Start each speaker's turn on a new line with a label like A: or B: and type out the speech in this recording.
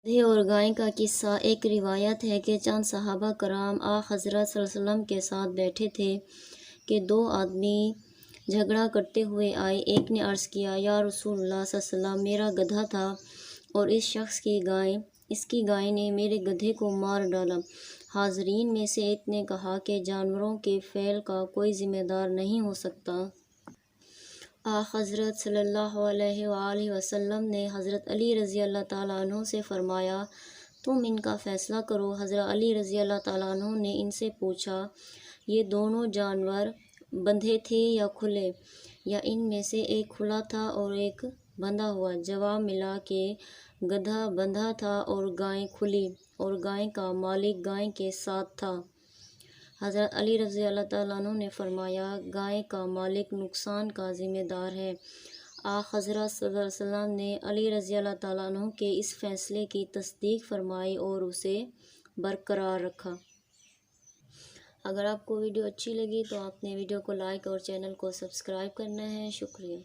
A: گدھے اور گائے کا قصہ۔ ایک روایت ہے کہ چند صحابہ کرام حضرت صلی اللہ علیہ وسلم کے ساتھ بیٹھے تھے کہ دو آدمی جھگڑا کرتے ہوئے آئے۔ ایک نے عرض کیا، یا رسول اللہ صلی اللہ علیہ وسلم، میرا گدھا تھا اور اس کی گائے نے میرے گدھے کو مار ڈالا۔ حاضرین میں سے ایک نے کہا کہ جانوروں کے فعل کا کوئی ذمہ دار نہیں ہو سکتا۔ حضرت صلی اللہ علیہ وآلہ وسلم نے حضرت علی رضی اللہ تعالیٰ عنہ سے فرمایا، تم ان کا فیصلہ کرو۔ حضرت علی رضی اللہ تعالیٰ عنہ نے ان سے پوچھا، یہ دونوں جانور بندھے تھے یا کھلے، یا ان میں سے ایک کھلا تھا اور ایک بندھا ہوا؟ جواب ملا کہ گدھا بندھا تھا اور گائے کھلی، اور گائے کا مالک گائے کے ساتھ تھا۔ حضرت علی رضی اللہ تعالیٰ عنہ نے فرمایا، گائے کا مالک نقصان کا ذمہ دار ہے۔ حضرت صلی اللہ علیہ وسلم نے علی رضی اللہ تعالیٰ عنہ کے اس فیصلے کی تصدیق فرمائی اور اسے برقرار رکھا۔ اگر آپ کو ویڈیو اچھی لگی تو آپ نے ویڈیو کو لائک اور چینل کو سبسکرائب کرنا ہے۔ شکریہ۔